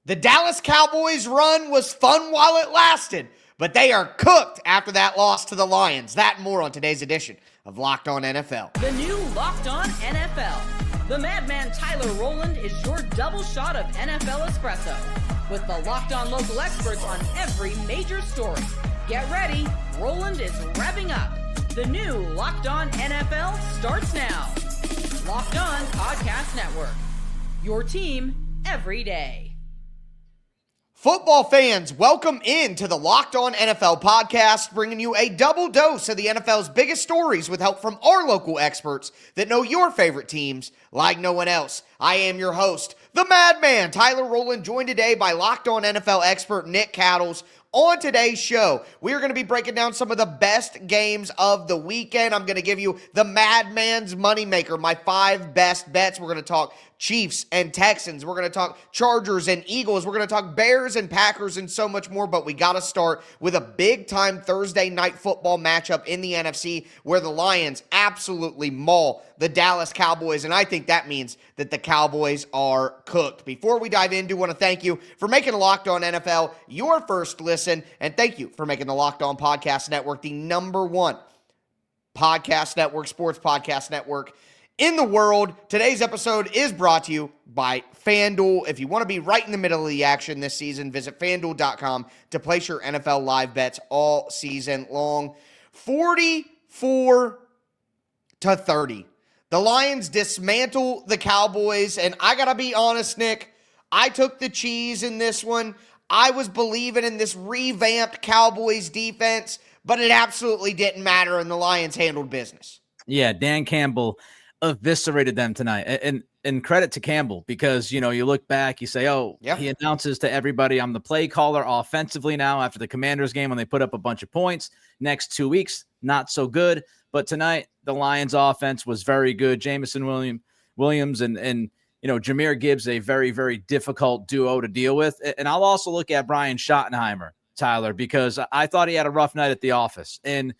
The Dallas Cowboys run was fun while it lasted, but they are cooked after that loss to the Lions. That and more on today's edition of Locked On NFL. The new Locked On NFL. The madman Tyler Rowland is your double shot of NFL espresso with the Locked On local experts on every major story. Get ready, Rowland is revving up. The new Locked On NFL starts now. Locked On Podcast Network. Your team every day. Football fans, welcome into the Locked On NFL podcast, bringing you a double dose of the NFL's biggest stories with help from our local experts that know your favorite teams like no one else. I am your host, the madman, Tyler Rowland, joined today by Locked On NFL expert Nick Cattles. On today's show, we are going to be breaking down some of the best games of the weekend. I'm going to give you the madman's moneymaker, my 5 best bets. We're going to talk Chiefs and Texans. We're going to talk Chargers and Eagles. We're going to talk Bears and Packers and so much more. But we got to start with a big-time Thursday night football matchup in the NFC where the Lions absolutely maul the Dallas Cowboys. And I think that means that the Cowboys are cooked. Before we dive in, I do want to thank you for making Locked On NFL your first listen. And thank you for making the Locked On Podcast Network the #1 podcast network, sports podcast network in the world. Today's episode is brought to you by FanDuel. If you want to be right in the middle of the action this season, visit FanDuel.com to place your NFL live bets all season long. 44-30. The Lions dismantle the Cowboys, and I got to be honest, Nick, I took the cheese in this one. I was believing in this revamped Cowboys defense, but it absolutely didn't matter, and the Lions handled business. Yeah, Dan Campbell eviscerated them tonight. And credit to Campbell because, you know, you look back, you say, He announces to everybody, I'm the play caller offensively now after the Commanders game when they put up a bunch of points. Next 2 weeks, not so good. But tonight, the Lions offense was very good. Jameson Williams and you know, Jahmyr Gibbs, a very, very difficult duo to deal with. And I'll also look at Brian Schottenheimer, Tyler, because I thought he had a rough night at the office. And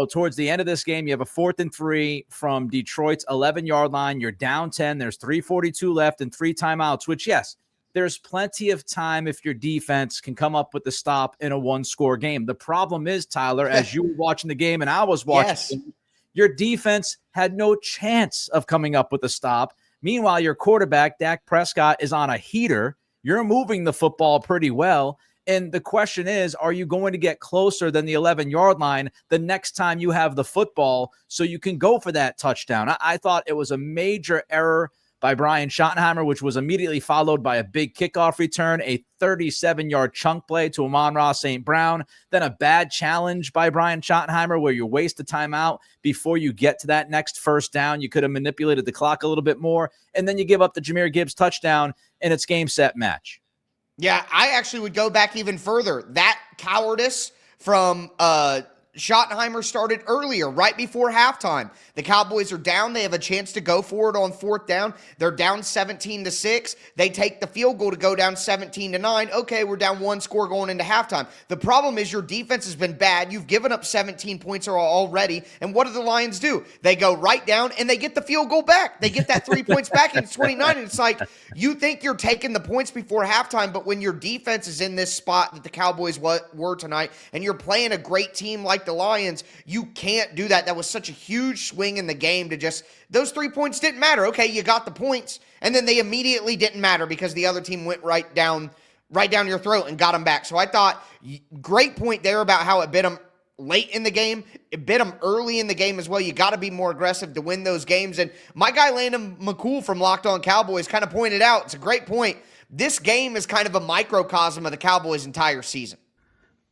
towards the end of this game, you have a 4th and 3 from Detroit's 11-yard line. You're down 10. There's 3:42 left and 3 timeouts, which, yes, there's plenty of time if your defense can come up with the stop in a 1-score game. The problem is, Tyler, as you were watching the game and I was watching, your defense had no chance of coming up with a stop. Meanwhile, your quarterback, Dak Prescott, is on a heater. You're moving the football pretty well. And the question is, are you going to get closer than the 11-yard line the next time you have the football so you can go for that touchdown? I thought it was a major error by Brian Schottenheimer, which was immediately followed by a big kickoff return, a 37-yard chunk play to Amon-Ra St. Brown, then a bad challenge by Brian Schottenheimer where you waste a timeout before you get to that next first down. You could have manipulated the clock a little bit more, and then you give up the Jahmyr Gibbs touchdown, and it's game, set, match. Yeah, I actually would go back even further. That cowardice from Schottenheimer started earlier, right before halftime. The Cowboys are down. They have a chance to go for it on 4th down. They're down 17-6. They take the field goal to go down 17-9. Okay, we're down 1 score going into halftime. The problem is your defense has been bad. You've given up 17 points already. And what do the Lions do? They go right down and they get the field goal back. They get that 3 points back and it's 29. And it's like, you think you're taking the points before halftime, but when your defense is in this spot that the Cowboys were tonight, and you're playing a great team like the Lions, you can't do that. That was such a huge swing in the game to just, those 3 points didn't matter. Okay, you got the points, and then they immediately didn't matter because the other team went right down your throat and got them back. So I thought, great point there about how it bit them late in the game. It bit them early in the game as well. You got to be more aggressive to win those games. And my guy Landon McCool from Locked On Cowboys kind of pointed out, it's a great point, this game is kind of a microcosm of the Cowboys' entire season.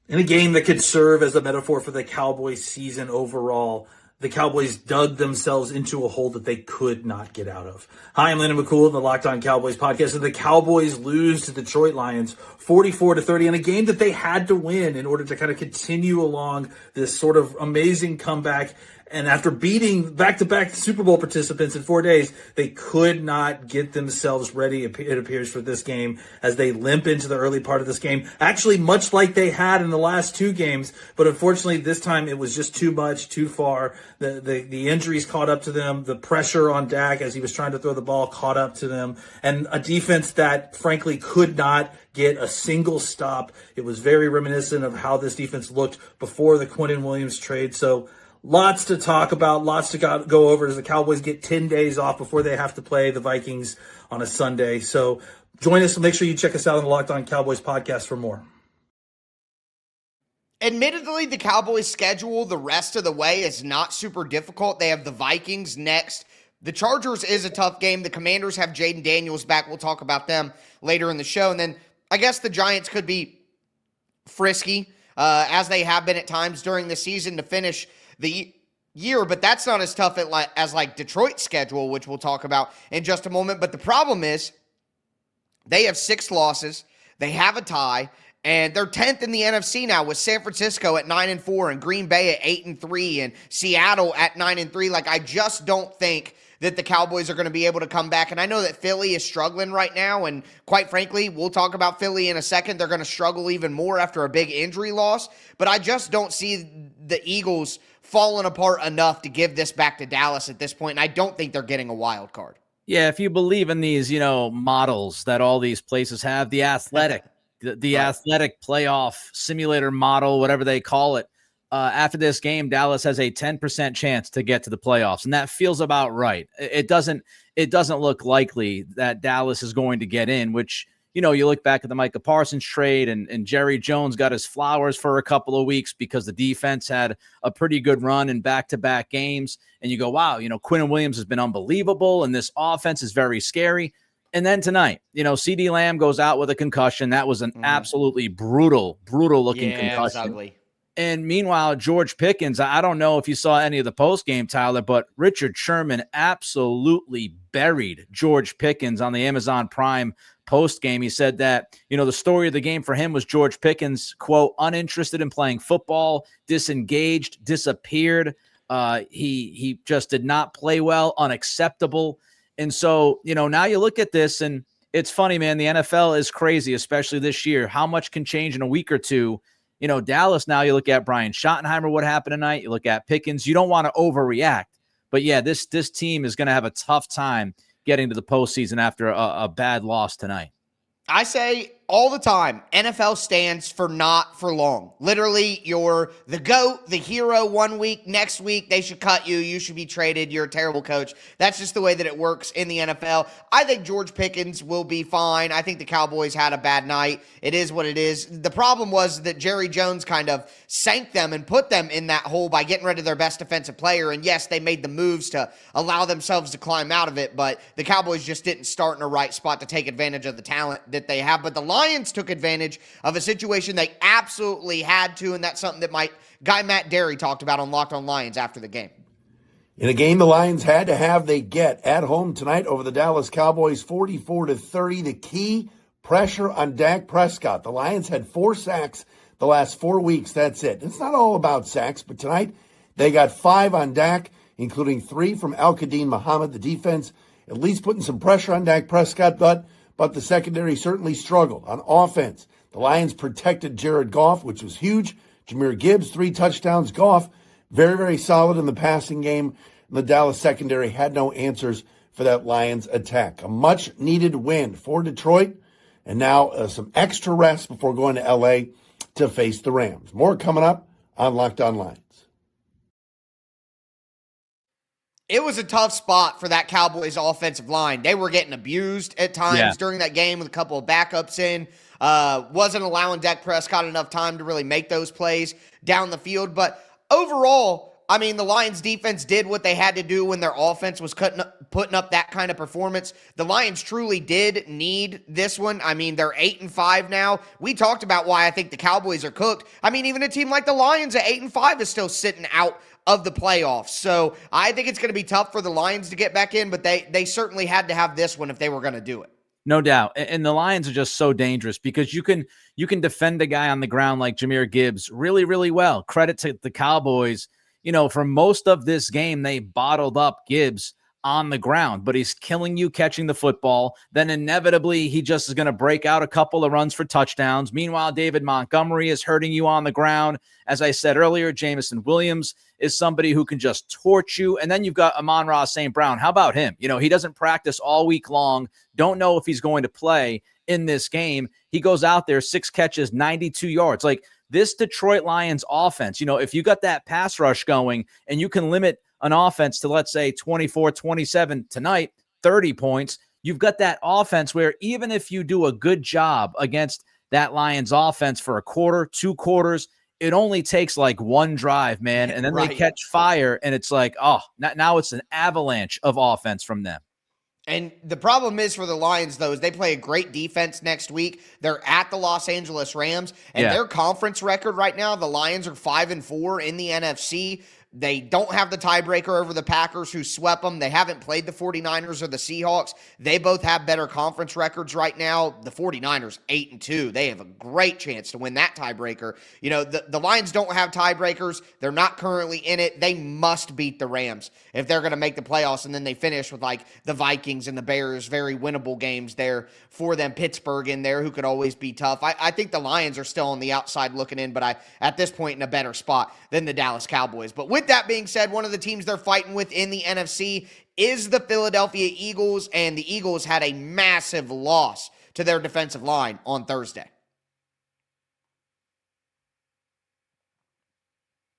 In a game that could serve as a metaphor for the Cowboys season overall, the Cowboys dug themselves into a hole that they could not get out of. Hi, I'm Landon McCool of the Locked On Cowboys podcast, and the Cowboys lose to Detroit Lions 44-30 in a game that they had to win in order to kind of continue along this sort of amazing comeback And after beating back-to-back Super Bowl participants in 4 days, they could not get themselves ready, it appears, for this game as they limp into the early part of this game. Actually, much like they had in the last 2 games, but unfortunately this time it was just too much, too far. The injuries caught up to them. The pressure on Dak as he was trying to throw the ball caught up to them. And a defense that, frankly, could not get a single stop. It was very reminiscent of how this defense looked before the Quinnen Williams trade. So lots to talk about, lots to go over as the Cowboys get 10 days off before they have to play the Vikings on a Sunday. So join us and make sure you check us out on the Locked On Cowboys podcast for more. Admittedly, the Cowboys' schedule the rest of the way is not super difficult. They have the Vikings next. The Chargers is a tough game. The Commanders have Jayden Daniels back. We'll talk about them later in the show. And then I guess the Giants could be frisky, as they have been at times during the season to finish the year, but that's not as tough as Detroit's schedule, which we'll talk about in just a moment. But the problem is they have 6 losses. They have a tie. And they're 10th in the NFC now with San Francisco at 9-4 and Green Bay at 8-3 and Seattle at 9-3. I just don't think that the Cowboys are going to be able to come back. And I know that Philly is struggling right now. And quite frankly, we'll talk about Philly in a second. They're going to struggle even more after a big injury loss. But I just don't see the Eagles falling apart enough to give this back to Dallas at this point. And I don't think they're getting a wild card. Yeah, if you believe in these, models that all these places have, the athletic. The right. Athletic playoff simulator model, whatever they call it, after this game, Dallas has a 10% chance to get to the playoffs, and that feels about right. It doesn't look likely that Dallas is going to get in, which, you look back at the Micah Parsons trade, and Jerry Jones got his flowers for a couple of weeks because the defense had a pretty good run in back-to-back games, and you go, wow, Quinnen Williams has been unbelievable, and this offense is very scary. And then tonight, CeeDee Lamb goes out with a concussion. That was an absolutely brutal looking concussion. It was ugly. And meanwhile, George Pickens, I don't know if you saw any of the postgame, Tyler, but Richard Sherman absolutely buried George Pickens on the Amazon Prime postgame. He said that, the story of the game for him was George Pickens, quote, uninterested in playing football, disengaged, disappeared. He just did not play well, unacceptable. And so, now you look at this and it's funny, man, the NFL is crazy, especially this year. How much can change in a week or two? Dallas, now you look at Brian Schottenheimer, what happened tonight. You look at Pickens. You don't want to overreact. But, yeah, this team is going to have a tough time getting to the postseason after a bad loss tonight. I say all the time, NFL stands for not for long. Literally, you're the GOAT, the hero 1 week. Next week, they should cut you. You should be traded. You're a terrible coach. That's just the way that it works in the NFL. I think George Pickens will be fine. I think the Cowboys had a bad night. It is what it is. The problem was that Jerry Jones kind of sank them and put them in that hole by getting rid of their best defensive player. And yes, they made the moves to allow themselves to climb out of it, but the Cowboys just didn't start in the right spot to take advantage of the talent that they have. But the Lions took advantage of a situation they absolutely had to, and that's something that my guy Matt Derry talked about on Locked On Lions after the game. In a game the Lions had to have, they get at home tonight over the Dallas Cowboys, 44-30. The key, pressure on Dak Prescott. The Lions had 4 sacks the last 4 weeks. That's it. It's not all about sacks, but tonight they got 5 on Dak, including 3 from Al-Qadim Muhammad. The defense at least putting some pressure on Dak Prescott, but the secondary certainly struggled. On offense, the Lions protected Jared Goff, which was huge. Jahmyr Gibbs, 3 touchdowns. Goff, very, very solid in the passing game. The Dallas secondary had no answers for that Lions attack. A much-needed win for Detroit, and now some extra rest before going to L.A. to face the Rams. More coming up on Locked On Lions. It was a tough spot for that Cowboys offensive line. They were getting abused at times during that game with a couple of backups in. Wasn't allowing Dak Prescott enough time to really make those plays down the field. But overall, I mean, the Lions defense did what they had to do when their offense was putting up that kind of performance. The Lions truly did need this one. I mean, they're 8-5 now. We talked about why I think the Cowboys are cooked. I mean, even a team like the Lions at 8-5 is still sitting out of the playoffs. So I think it's going to be tough for the Lions to get back in, but they certainly had to have this one if they were going to do it. No doubt. And the Lions are just so dangerous because you can defend a guy on the ground like Jahmyr Gibbs really, really well. Credit to the Cowboys. for most of this game, they bottled up Gibbs on the ground, but he's killing you catching the football. Then inevitably he just is going to break out a couple of runs for touchdowns. Meanwhile, David Montgomery is hurting you on the ground. As I said earlier, Jameson Williams is somebody who can just torch you. And then you've got Amon-Ra St. Brown. How about him? He doesn't practice all week long. Don't know if he's going to play in this game. He goes out there, 6 catches, 92 yards. Like, this Detroit Lions offense, if you got that pass rush going and you can limit an offense to, let's say, 24, 27 tonight, 30 points, you've got that offense where even if you do a good job against that Lions offense for a quarter, 2 quarters, it only takes like one drive, man. And then They catch fire and it's like, now it's an avalanche of offense from them. And the problem is for the Lions, though, is they play a great defense next week. They're at the Los Angeles Rams, and their conference record right now, the Lions are 5-4 in the NFC. They don't have the tiebreaker over the Packers, who swept them. They haven't played the 49ers or the Seahawks. They both have better conference records right now. The 49ers, 8-2. They have a great chance to win that tiebreaker. The Lions don't have tiebreakers. They're not currently in it. They must beat the Rams if they're going to make the playoffs, and then they finish with, the Vikings and the Bears, very winnable games there for them. Pittsburgh in there, who could always be tough. I think the Lions are still on the outside looking in, but at this point in a better spot than the Dallas Cowboys. But with that being said, one of the teams they're fighting with in the NFC is the Philadelphia Eagles, and the Eagles had a massive loss to their defensive line on Thursday.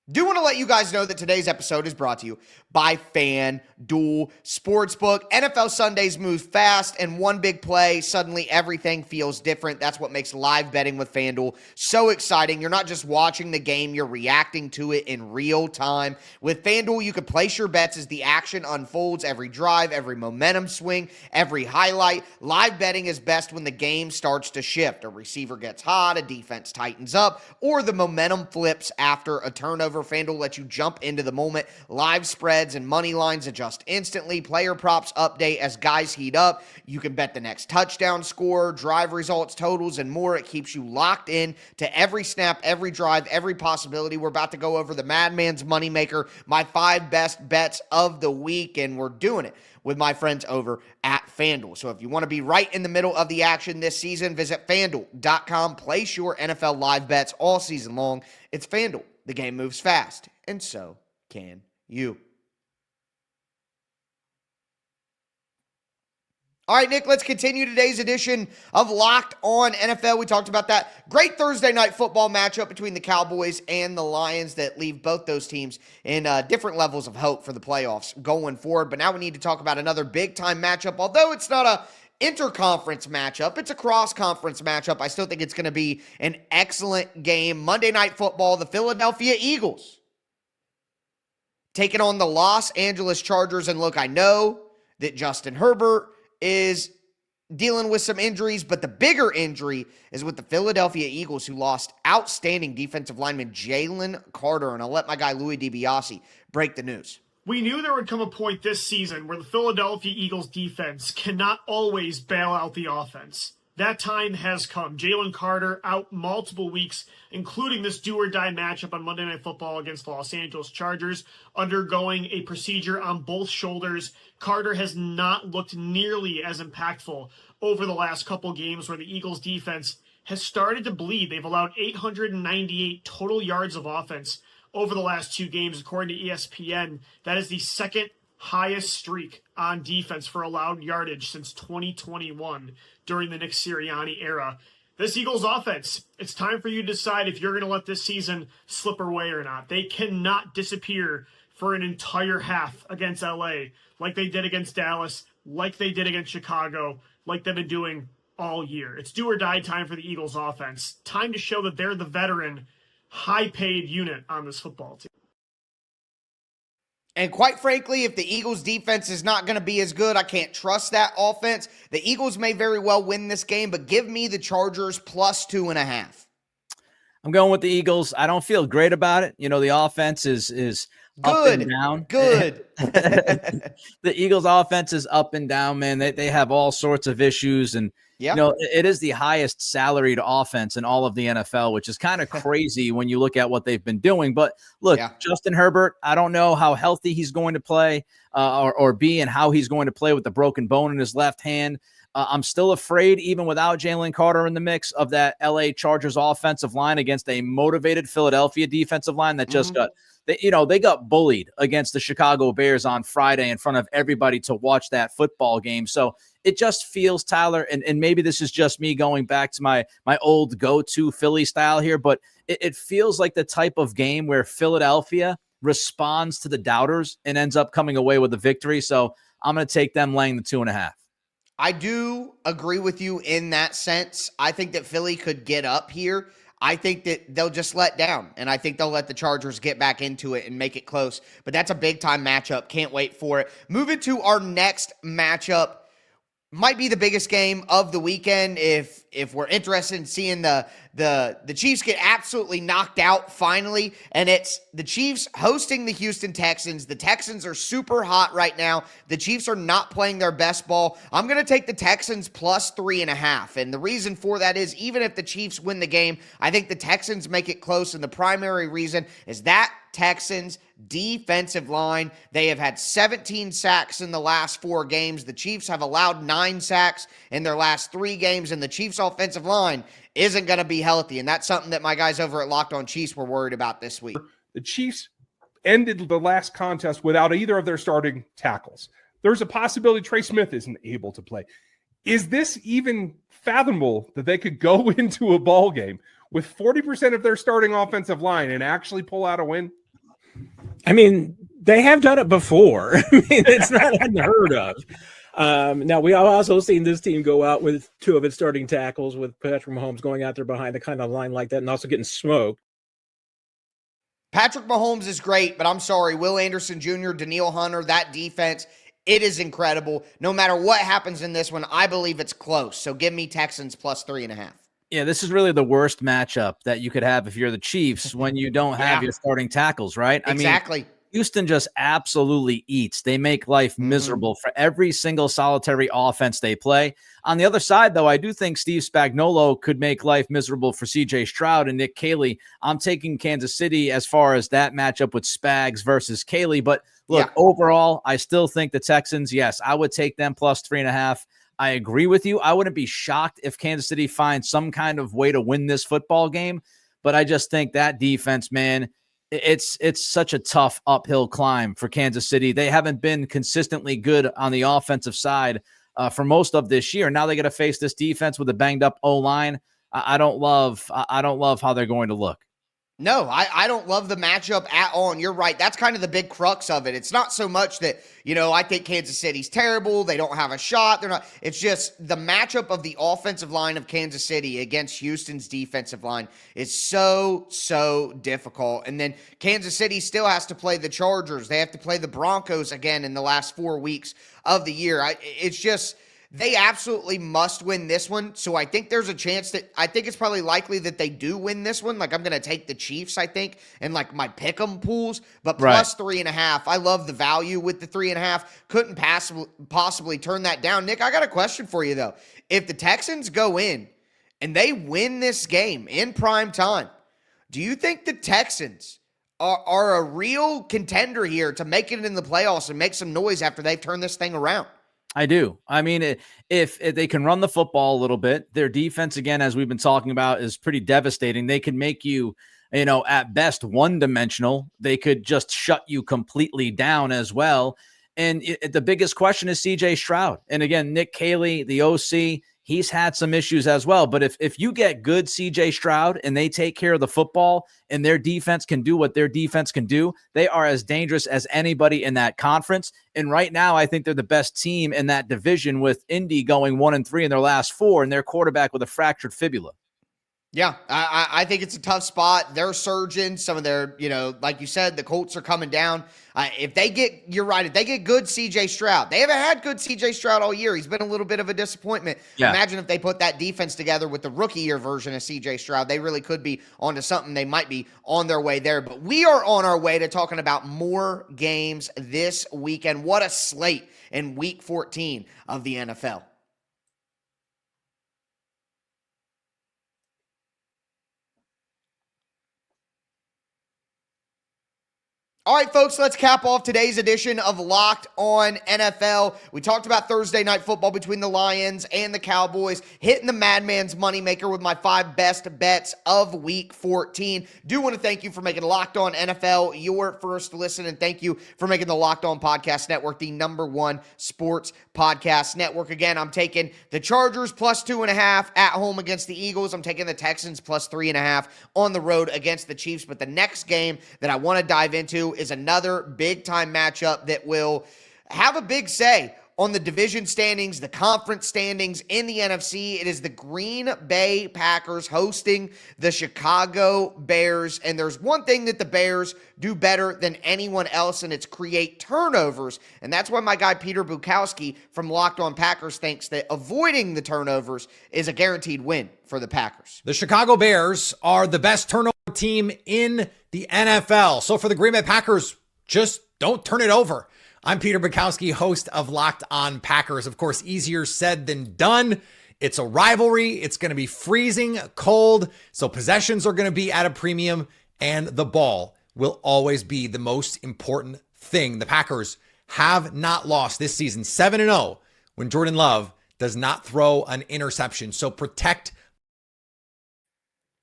Do want to let you guys know that today's episode is brought to you by FanDuel Sportsbook. NFL Sundays move fast, and one big play, suddenly everything feels different. That's what makes live betting with FanDuel so exciting. You're not just watching the game, you're reacting to it in real time. With FanDuel, you can place your bets as the action unfolds, every drive, every momentum swing, every highlight. Live betting is best when the game starts to shift. A receiver gets hot, a defense tightens up, or the momentum flips after a turnover. FanDuel lets you jump into the moment. Live spreads and money lines adjust instantly. Player props update as guys heat up. You can bet the next touchdown score, drive results, totals, and more. It keeps you locked in to every snap, every drive, every possibility. We're about to go over the Madman's Moneymaker, my 5 best bets of the week, and we're doing it with my friends over at FanDuel. So if you want to be right in the middle of the action this season, visit FanDuel.com. Place your NFL live bets all season long. It's FanDuel. The game moves fast, and so can you. All right, Nick, let's continue today's edition of Locked On NFL. We talked about that great Thursday night football matchup between the Cowboys and the Lions that leave both those teams in different levels of hope for the playoffs going forward. But now we need to talk about another big-time matchup. Although it's not a interconference matchup, it's a cross-conference matchup. I still think it's going to be an excellent game. Monday Night Football, the Philadelphia Eagles taking on the Los Angeles Chargers. And look, I know that Justin Herbert is dealing with some injuries, but the bigger injury is with the Philadelphia Eagles, who lost outstanding defensive lineman Jalen Carter. And I'll let my guy Louis DiBiase break the news. We knew there would come a point this season where the Philadelphia Eagles defense cannot always bail out the offense. That time has come. Jalen Carter out multiple weeks, including this do-or-die matchup on Monday Night Football against the Los Angeles Chargers, undergoing a procedure on both shoulders. Carter has not looked nearly as impactful over the last couple games where the Eagles defense has started to bleed. They've allowed 898 total yards of offense over the last 2 games, according to ESPN. That is the second highest streak on defense for allowed yardage since 2021 during the Nick Sirianni era. This Eagles offense, it's time for you to decide if you're going to let this season slip away or not. They cannot disappear for an entire half against LA like they did against Dallas, like they did against Chicago, like they've been doing all year. It's do or die time for the Eagles offense. Time to show that they're the veteran, high-paid unit on this football team. And quite frankly, if the Eagles defense is not going to be as good, I can't trust that offense. The Eagles may very well win this game, but give me the Chargers plus 2.5. I'm going with the Eagles. I don't feel great about it. The offense is up and down. Good. The Eagles offense is up and down, man. They have all sorts of issues. And, it is the highest salaried offense in all of the NFL, which is kind of crazy when you look at what they've been doing. But look, Justin Herbert, I don't know how healthy he's going to play or be, and how he's going to play with the broken bone in his left hand. I'm still afraid, even without Jalen Carter in the mix, of that LA Chargers offensive line against a motivated Philadelphia defensive line that just they got bullied against the Chicago Bears on Friday in front of everybody to watch that football game. So it just feels, Tyler, and maybe this is just me going back to my old go-to Philly style here, but it feels like the type of game where Philadelphia responds to the doubters and ends up coming away with a victory. So I'm going to take them laying the 2.5. I do agree with you in that sense. I think that Philly could get up here. I think that they'll just let down, and I think they'll let the Chargers get back into it and make it close. But that's a big-time matchup. Can't wait for it. Moving to our next matchup. Might be the biggest game of the weekend if we're interested in seeing the Chiefs get absolutely knocked out finally, and it's the Chiefs hosting the Houston Texans. The Texans are super hot right now. The Chiefs are not playing their best ball. I'm going to take the Texans plus 3.5, and the reason for that is even if the Chiefs win the game, I think the Texans make it close, and the primary reason is that Texans defensive line. They have had 17 sacks in the last 4 games. The Chiefs have allowed 9 sacks in their last 3 games, and the Chiefs offensive line isn't going to be healthy, and that's something that my guys over at Locked On Chiefs were worried about this week. The Chiefs ended the last contest without either of their starting tackles. There's a possibility Trey Smith isn't able to play. Is this even fathomable that they could go into a ball game with 40% of their starting offensive line and actually pull out a win? I mean, they have done it before. I mean, it's not unheard of. Now, we have also seen this team go out with 2 of its starting tackles, with Patrick Mahomes going out there behind a kind of line like that and also getting smoked. Patrick Mahomes is great, but I'm sorry, Will Anderson Jr., Daniil Hunter, that defense, it is incredible. No matter what happens in this one, I believe it's close. So give me Texans plus 3.5. Yeah, this is really the worst matchup that you could have if you're the Chiefs when you don't have your starting tackles, right? Exactly. I mean, Houston just absolutely eats. They make life miserable for every single solitary offense they play. On the other side, though, I do think Steve Spagnuolo could make life miserable for C.J. Stroud and Nick Caley. I'm taking Kansas City as far as that matchup with Spags versus Caley. But look, overall, I still think the Texans, yes, I would take them plus 3.5. I agree with you. I wouldn't be shocked if Kansas City finds some kind of way to win this football game, but I just think that defense, man, it's such a tough uphill climb for Kansas City. They haven't been consistently good on the offensive side for most of this year. Now they got to face this defense with a banged up O-line. I don't love how they're going to look. No, I don't love the matchup at all, and you're right. That's kind of the big crux of it. It's not so much that, I think Kansas City's terrible. They don't have a shot. They're not. It's just the matchup of the offensive line of Kansas City against Houston's defensive line is so difficult. And then Kansas City still has to play the Chargers. They have to play the Broncos again in the last 4 weeks of the year. It's just... They absolutely must win this one, so I think there's a chance that I think it's probably likely that they do win this one. Like, I'm going to take the Chiefs, I think, and like my pick'em pools, but plus 3.5. I love the value with the 3.5. Couldn't possibly turn that down. Nick, I got a question for you, though. If the Texans go in and they win this game in prime time, do you think the Texans are a real contender here to make it in the playoffs and make some noise after they've turned this thing around? I do. I mean, if they can run the football a little bit, their defense, again, as we've been talking about, is pretty devastating. They can make you, at best one-dimensional. They could just shut you completely down as well. And the biggest question is C.J. Stroud. And again, Nick Caley, the OC, he's had some issues as well. But if you get good C.J. Stroud and they take care of the football and their defense can do what their defense can do, they are as dangerous as anybody in that conference. And right now, I think they're the best team in that division, with Indy going 1-3 in their last 4 and their quarterback with a fractured fibula. Yeah, I think it's a tough spot. They're surging. Some of their, like you said, the Colts are coming down. You're right, if they get good C.J. Stroud, they haven't had good C.J. Stroud all year. He's been a little bit of a disappointment. Yeah. Imagine if they put that defense together with the rookie year version of C.J. Stroud. They really could be onto something. They might be on their way there. But we are on our way to talking about more games this weekend. What a slate in Week 14 of the NFL. All right, folks, let's cap off today's edition of Locked On NFL. We talked about Thursday night football between the Lions and the Cowboys, hitting the Madman's Moneymaker with my 5 best bets of Week 14. Do want to thank you for making Locked On NFL your first listen, and thank you for making the Locked On Podcast Network the #1 sports podcast network. Again, I'm taking the Chargers plus 2.5 at home against the Eagles. I'm taking the Texans plus 3.5 on the road against the Chiefs. But the next game that I want to dive into is another big-time matchup that will have a big say on the division standings, the conference standings in the NFC. It is the Green Bay Packers hosting the Chicago Bears. And there's one thing that the Bears do better than anyone else, and it's create turnovers. And that's why my guy Peter Bukowski from Locked On Packers thinks that avoiding the turnovers is a guaranteed win for the Packers. The Chicago Bears are the best turnover team in the NFL. So for the Green Bay Packers, just don't turn it over. I'm Peter Bukowski, host of Locked On Packers. Of course, easier said than done. It's a rivalry. It's going to be freezing cold. So possessions are going to be at a premium, and the ball will always be the most important thing. The Packers have not lost this season, 7-0, when Jordan Love does not throw an interception. So protect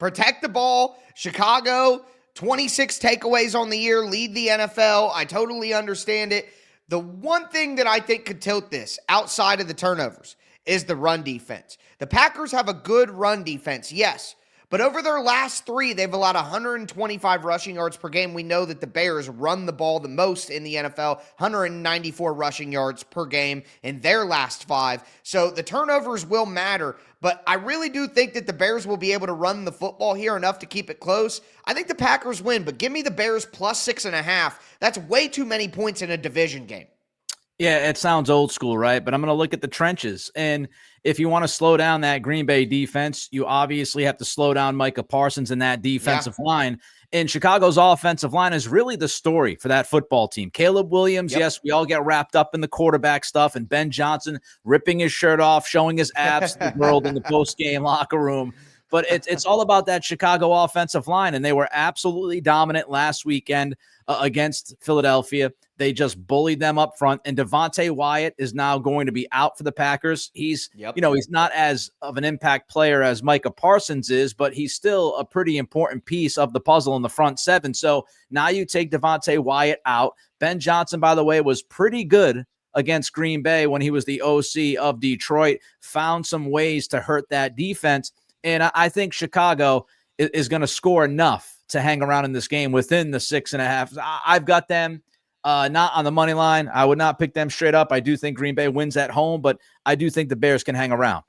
the ball. Chicago, 26 takeaways on the year, lead the NFL. I totally understand it. The one thing that I think could tilt this outside of the turnovers is the run defense. The Packers have a good run defense, yes, but over their last 3, they've allowed 125 rushing yards per game. We know that the Bears run the ball the most in the NFL, 194 rushing yards per game in their last 5. So the turnovers will matter, but I really do think that the Bears will be able to run the football here enough to keep it close. I think the Packers win, but give me the Bears plus 6.5. That's way too many points in a division game. Yeah, it sounds old school, right? But I'm going to look at the trenches. And if you want to slow down that Green Bay defense, you obviously have to slow down Micah Parsons and that defensive line. And Chicago's offensive line is really the story for that football team. Caleb Williams, yes, we all get wrapped up in the quarterback stuff, and Ben Johnson ripping his shirt off, showing his abs to the world in the post-game locker room. But it's all about that Chicago offensive line, and they were absolutely dominant last weekend against Philadelphia. They just bullied them up front, and Devontae Wyatt is now going to be out for the Packers. He's, he's not as of an impact player as Micah Parsons is, but he's still a pretty important piece of the puzzle in the front 7. So now you take Devontae Wyatt out. Ben Johnson, by the way, was pretty good against Green Bay when he was the OC of Detroit, found some ways to hurt that defense. And I think Chicago is going to score enough to hang around in this game within the 6.5. I've got them not on the money line. I would not pick them straight up. I do think Green Bay wins at home, but I do think the Bears can hang around.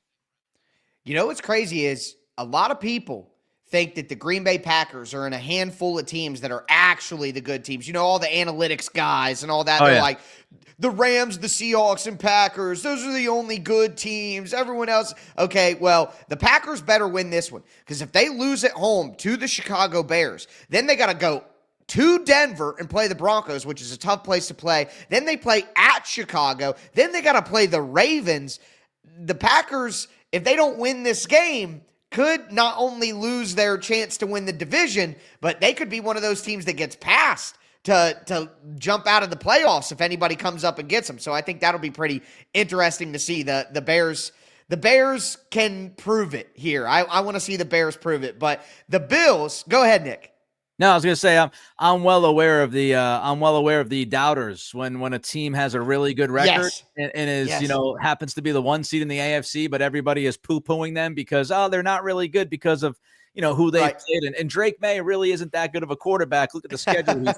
You know what's crazy is a lot of people think that the Green Bay Packers are in a handful of teams that are actually the good teams. You know, all the analytics guys and all that. They're like, the Rams, the Seahawks, and Packers, those are the only good teams. Everyone else, okay, well, the Packers better win this one, because if they lose at home to the Chicago Bears, then they got to go to Denver and play the Broncos, which is a tough place to play. Then they play at Chicago. Then they got to play the Ravens. The Packers, if they don't win this game, could not only lose their chance to win the division, but they could be one of those teams that gets passed to jump out of the playoffs if anybody comes up and gets them. So I think that'll be pretty interesting to see. The Bears can prove it here. I want to see the Bears prove it. But the Bills, go ahead, Nick. No, I was going to say I'm well aware of the doubters when a team has a really good record and is happens to be the 1 seed in the AFC, but everybody is poo-pooing them because they're not really good because of who they played, and Drake May really isn't that good of a quarterback. Look at the schedule.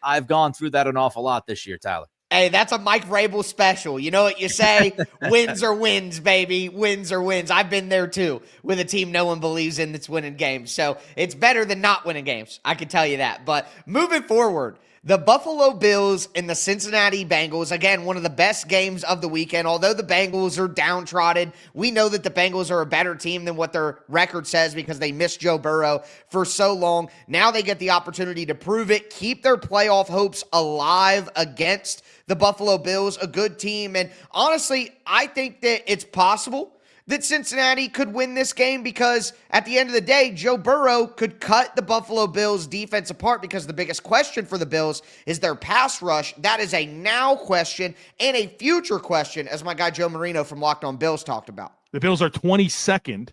I've gone through that an awful lot this year, Tyler. Hey, that's a Mike Vrabel special. You know what you say? Wins are wins, baby. Wins are wins. I've been there too with a team no one believes in that's winning games. So it's better than not winning games. I can tell you that. But moving forward, the Buffalo Bills and the Cincinnati Bengals, again, one of the best games of the weekend. Although the Bengals are downtrodden, we know that the Bengals are a better team than what their record says because they missed Joe Burrow for so long. Now they get the opportunity to prove it, keep their playoff hopes alive against the Buffalo Bills, a good team. And honestly, I think that it's possible that Cincinnati could win this game because at the end of the day, Joe Burrow could cut the Buffalo Bills defense apart because the biggest question for the Bills is their pass rush. That is a now question and a future question, as my guy Joe Marino from Locked On Bills talked about. The Bills are 22nd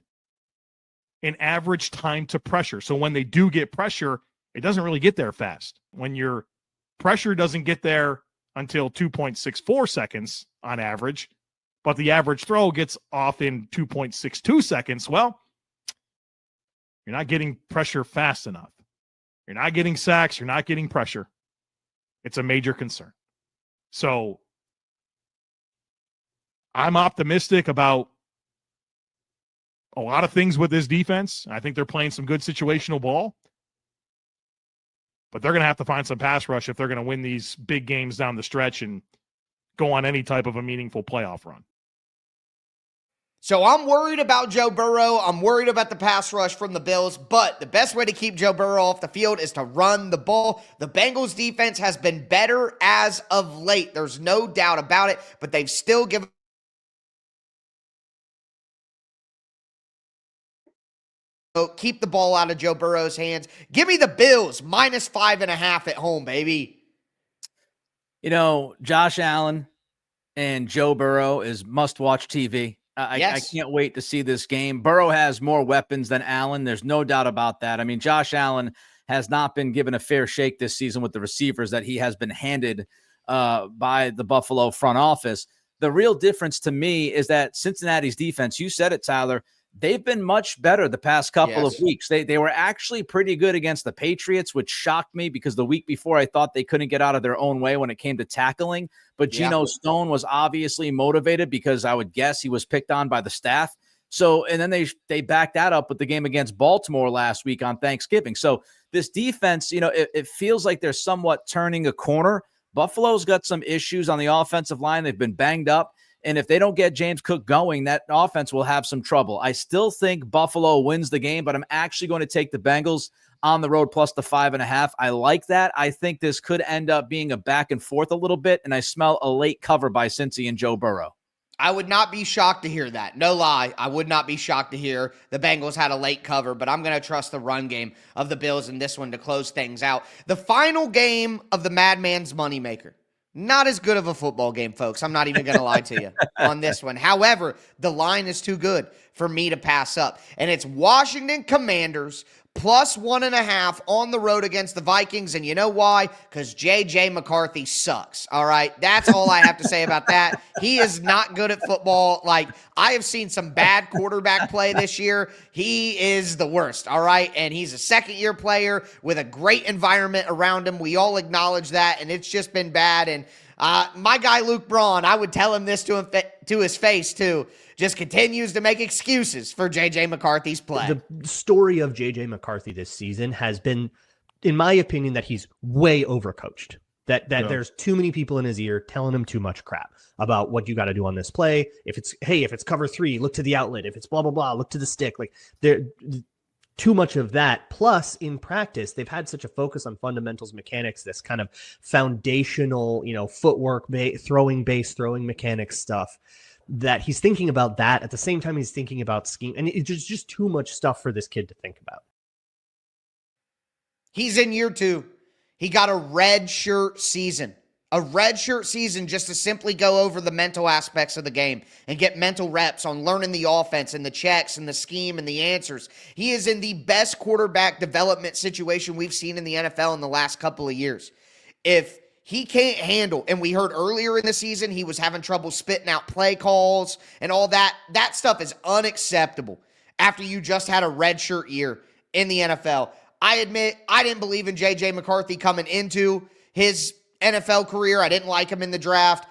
in average time to pressure. So when they do get pressure, it doesn't really get there fast. When your pressure doesn't get there until 2.64 seconds on average, but the average throw gets off in 2.62 seconds, well, you're not getting pressure fast enough. You're not getting sacks. You're not getting pressure. It's a major concern. So I'm optimistic about a lot of things with this defense. I think they're playing some good situational ball. But they're going to have to find some pass rush if they're going to win these big games down the stretch and go on any type of a meaningful playoff run. So I'm worried about Joe Burrow. I'm worried about the pass rush from the Bills, but the best way to keep Joe Burrow off the field is to run the ball. The Bengals defense has been better as of late. There's no doubt about it, but they've still given keep the ball out of Joe Burrow's hands. Give me the Bills -5.5 at home, baby. You know, Josh Allen and Joe Burrow is must-watch TV. I can't wait to see this game. Burrow has more weapons than Allen. There's no doubt about that. I mean, Josh Allen has not been given a fair shake this season with the receivers that he has been handed by the Buffalo front office. The real difference to me is that Cincinnati's defense, you said it, Tyler, they've been much better the past couple of weeks. They were actually pretty good against the Patriots, which shocked me because the week before I thought they couldn't get out of their own way when it came to tackling. But Geno Stone was obviously motivated because I would guess he was picked on by the staff. So, and then they backed that up with the game against Baltimore last week on Thanksgiving. So this defense, you know, it feels like they're somewhat turning a corner. Buffalo's got some issues on the offensive line. They've been banged up. And if they don't get James Cook going, that offense will have some trouble. I still think Buffalo wins the game, but I'm actually going to take the Bengals on the road plus the 5.5. I like that. I think this could end up being a back and forth a little bit, and I smell a late cover by Cincy and Joe Burrow. I would not be shocked to hear that. No lie. I would not be shocked to hear the Bengals had a late cover, but I'm going to trust the run game of the Bills in this one to close things out. The final game of the Madman's Moneymaker. Not as good of a football game, folks. I'm not even going to lie to you on this one. However, the line is too good for me to pass up. And it's Washington Commanders +1.5 on the road against the Vikings. And you know why? Because J.J. McCarthy sucks. All right. That's all I have to say about that. He is not good at football. Like, I have seen some bad quarterback play this year. He is the worst. All right. And he's a second-year player with a great environment around him. We all acknowledge that. And it's just been bad. And my guy, Luke Braun, I would tell him this to his face, too. Just continues to make excuses for J.J. McCarthy's play. The story of J.J. McCarthy this season has been, in my opinion, that he's way overcoached. That there's too many people in his ear telling him too much crap about what you got to do on this play. If it's cover 3, look to the outlet. If it's blah, blah, blah, look to the stick. Like, there too much of that. Plus, in practice, they've had such a focus on fundamentals mechanics, this kind of foundational, footwork, throwing mechanics stuff, that he's thinking about that at the same time he's thinking about scheme. And it's just too much stuff for this kid to think about. He's in year 2. He got a red shirt season. A red shirt season just to simply go over the mental aspects of the game and get mental reps on learning the offense and the checks and the scheme and the answers. He is in the best quarterback development situation we've seen in the NFL in the last couple of years. If he can't handle, and we heard earlier in the season he was having trouble spitting out play calls and all that. That stuff is unacceptable after you just had a redshirt year in the NFL. I admit I didn't believe in J.J. McCarthy coming into his NFL career. I didn't like him in the draft.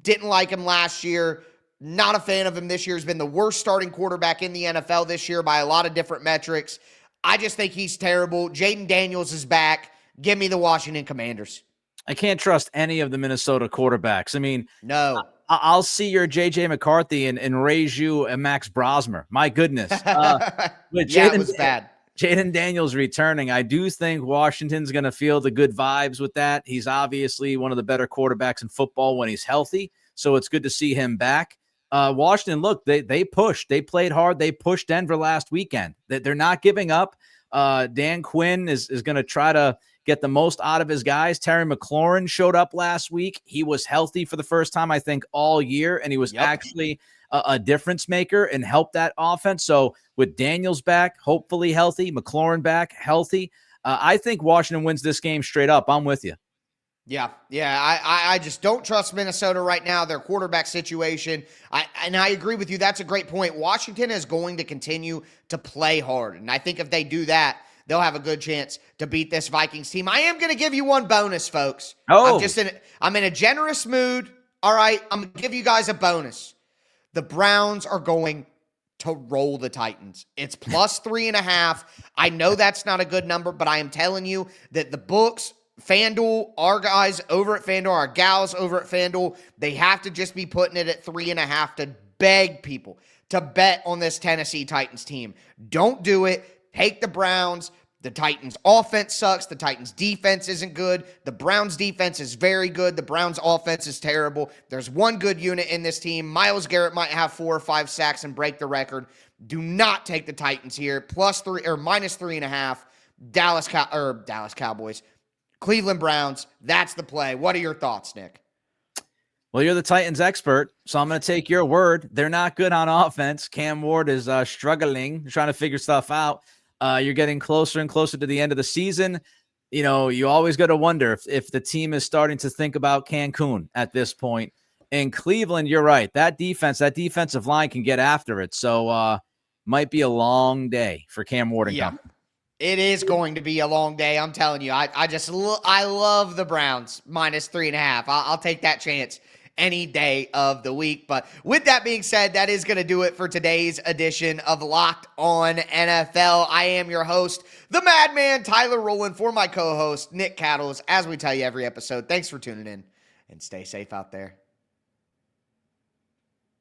Didn't like him last year. Not a fan of him this year. He's been the worst starting quarterback in the NFL this year by a lot of different metrics. I just think he's terrible. Jayden Daniels is back. Give me the Washington Commanders. I can't trust any of the Minnesota quarterbacks. I mean, no. I'll see your J.J. McCarthy and raise you a Max Brosmer. My goodness. Yeah, it was bad. Jayden Daniels returning. I do think Washington's going to feel the good vibes with that. He's obviously one of the better quarterbacks in football when he's healthy, so it's good to see him back. Washington, look, they pushed. They played hard. They pushed Denver last weekend. They're not giving up. Dan Quinn is going to try to get the most out of his guys. Terry McLaurin showed up last week. He was healthy for the first time, I think, all year, and he was actually a difference maker and helped that offense. So with Daniels back, hopefully healthy, McLaurin back, healthy, I think Washington wins this game straight up. I'm with you. Yeah. I just don't trust Minnesota right now, their quarterback situation. And I agree with you. That's a great point. Washington is going to continue to play hard. And I think if they do that, they'll have a good chance to beat this Vikings team. I am going to give you one bonus, folks. Oh. I'm in a generous mood. All right. I'm going to give you guys a bonus. The Browns are going to roll the Titans. It's plus 3.5. I know that's not a good number, but I am telling you that the books, FanDuel, our guys over at FanDuel, our gals over at FanDuel, they have to just be putting it at 3.5 to beg people to bet on this Tennessee Titans team. Don't do it. Take the Browns. The Titans offense sucks. The Titans defense isn't good. The Browns defense is very good. The Browns offense is terrible. There's one good unit in this team. Myles Garrett might have 4 or 5 sacks and break the record. Do not take the Titans here. Plus 3 or minus 3.5. Dallas Cowboys. Cleveland Browns. That's the play. What are your thoughts, Nick? Well, you're the Titans expert, so I'm going to take your word. They're not good on offense. Cam Ward is struggling, trying to figure stuff out. You're getting closer and closer to the end of the season. You know, you always got to wonder if the team is starting to think about Cancun at this point. In Cleveland, you're right. That defensive line can get after it. So might be a long day for Cam Ward and company. It is going to be a long day. I'm telling you. I love the Browns minus 3.5. I'll take that chance any day of the week. But with that being said, that is going to do it for today's edition of Locked On NFL. I am your host, the Madman Tyler Rowland, for my co-host Nick Cattles. As we tell you every episode, thanks for tuning in and stay safe out there.